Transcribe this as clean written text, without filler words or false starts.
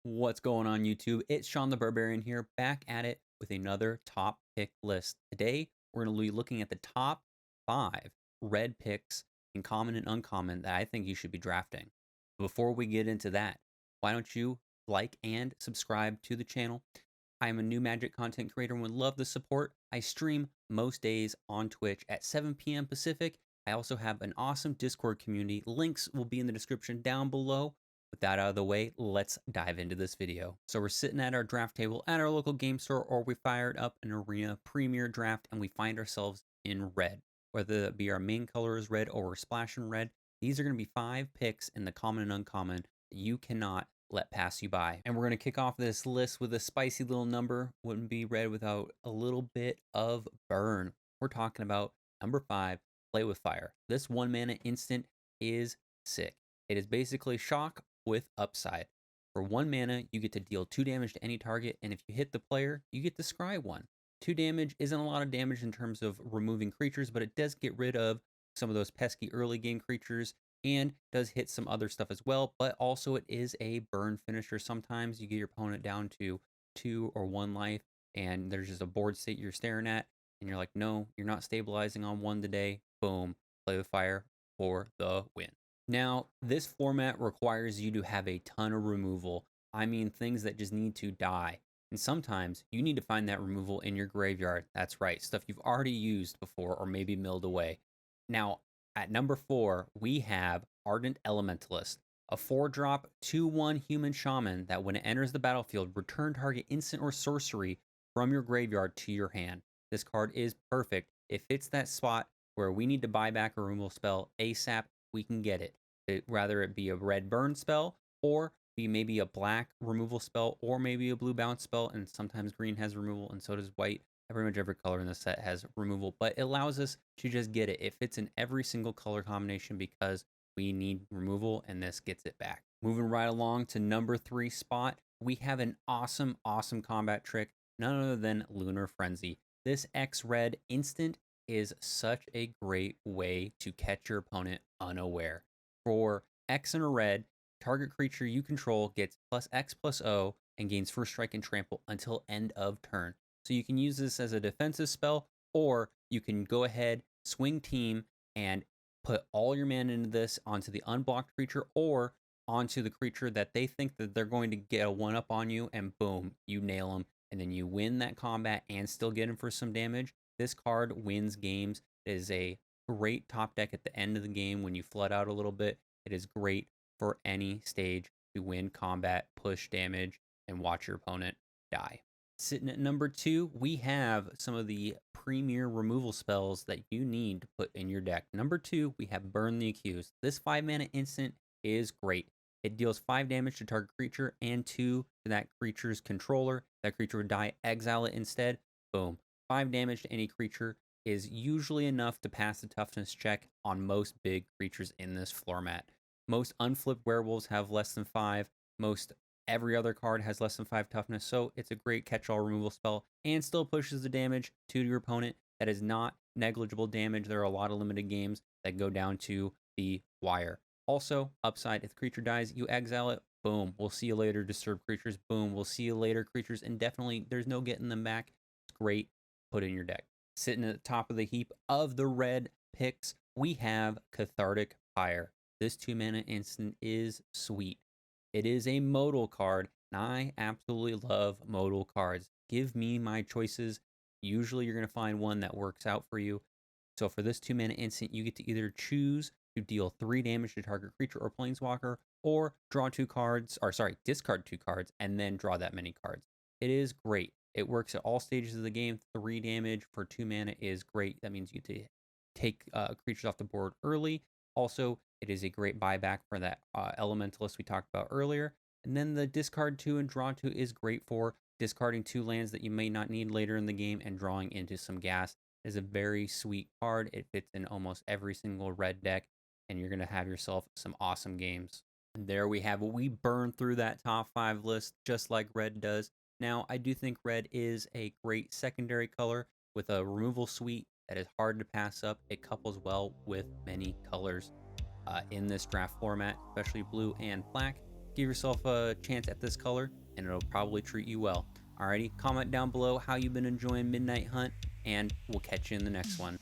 What's going on YouTube? It's Sean the Barbarian here, back at it with another top pick list. Today, we're going to be looking at the top 5 red picks in common and uncommon that I think you should be drafting. Before we get into that, why don't you like and subscribe to the channel? I am a new Magic content creator and would love the support. I stream most days on Twitch at 7 p.m. Pacific. I also have an awesome Discord community. Links will be in the description down below. With that out of the way, let's dive into this video. So we're sitting at our draft table at our local game store, or we fired up an arena premier draft and we find ourselves in red. Whether it be our main color is red or we're splashing red, these are going to be 5 picks in the common and uncommon that you cannot let pass you by. And we're going to kick off this list with a spicy little number. Wouldn't be red without a little bit of burn. We're talking about number 5, Play with Fire. This 1 mana instant is sick. It is basically shock with upside. For 1 mana, you get to deal 2 damage to any target, and if you hit the player, you get to scry 1. 2 damage isn't a lot of damage in terms of removing creatures, but it does get rid of some of those pesky early game creatures and does hit some other stuff as well, but also it is a burn finisher. Sometimes you get your opponent down to 2 or 1 life, and there's just a board state you're staring at, and you're like, no, you're not stabilizing on 1 today. Boom, Play with Fire for the win. Now, this format requires you to have a ton of removal. I mean, things that just need to die. And sometimes you need to find that removal in your graveyard. That's right, stuff you've already used before or maybe milled away. Now, at number 4, we have Ardent Elementalist, a 4-drop 2/1 human shaman that when it enters the battlefield, return target instant or sorcery from your graveyard to your hand. This card is perfect. It fits that spot where we need to buy back a removal spell ASAP. We can get it. Rather it be a red burn spell or be maybe a black removal spell or maybe a blue bounce spell, and sometimes green has removal and so does white. Pretty much every color in the set has removal, but it allows us to just get it. It fits in every single color combination because we need removal, and this gets it back. Moving right along to number 3 spot, we have an awesome combat trick, none other than Lunar Frenzy. This X-Red instant is such a great way to catch your opponent unaware. For X and a red, target creature you control gets +X+O and gains first strike and trample until end of turn. So you can use this as a defensive spell, or you can go ahead, swing team, and put all your mana into this onto the unblocked creature or onto the creature that they think that they're going to get a 1-up on you, and boom, you nail them, and then you win that combat and still get him for some damage. This card wins games. It is a great top deck at the end of the game when you flood out a little bit. It is great for any stage to win combat, push damage, and watch your opponent die. Sitting at number 2, we have some of the premier removal spells that you need to put in your deck. Number 2, we have Burn the Accused. This 5 mana instant is great. It deals 5 damage to target creature and 2 to that creature's controller. That creature would die, exile it instead. Boom. 5 damage to any creature is usually enough to pass the toughness check on most big creatures in this format. Most unflipped werewolves have less than 5. Most every other card has less than 5 toughness, so it's a great catch-all removal spell and still pushes the damage to your opponent. That is not negligible damage. There are a lot of limited games that go down to the wire. Also, upside, if the creature dies, you exile it. Boom. We'll see you later, disturbed creatures. Boom. We'll see you later, creatures. And definitely, there's no getting them back. It's great. Put in your deck. Sitting at the top of the heap of the red picks, we have Catharsis Fire. This 2 mana instant is sweet. It is a modal card, and I absolutely love modal cards. Give me my choices. Usually you're going to find one that works out for you. So for this 2 mana instant, you get to either choose to deal 3 damage to target creature or planeswalker, or draw 2 cards, or sorry, discard 2 cards, and then draw that many cards. It is great. It works at all stages of the game. 3 damage for 2 mana is great. That means you take creatures off the board early. Also, it is a great buyback for that Elementalist we talked about earlier. And then the discard 2 and draw 2 is great for discarding 2 lands that you may not need later in the game and drawing into some gas. It is a very sweet card. It fits in almost every single red deck, and you're going to have yourself some awesome games. And there we have it. We burned through that top 5 list just like red does. Now, I do think red is a great secondary color with a removal suite that is hard to pass up. It couples well with many colors in this draft format, especially blue and black. Give yourself a chance at this color, and it'll probably treat you well. Alrighty, comment down below how you've been enjoying Midnight Hunt, and we'll catch you in the next one.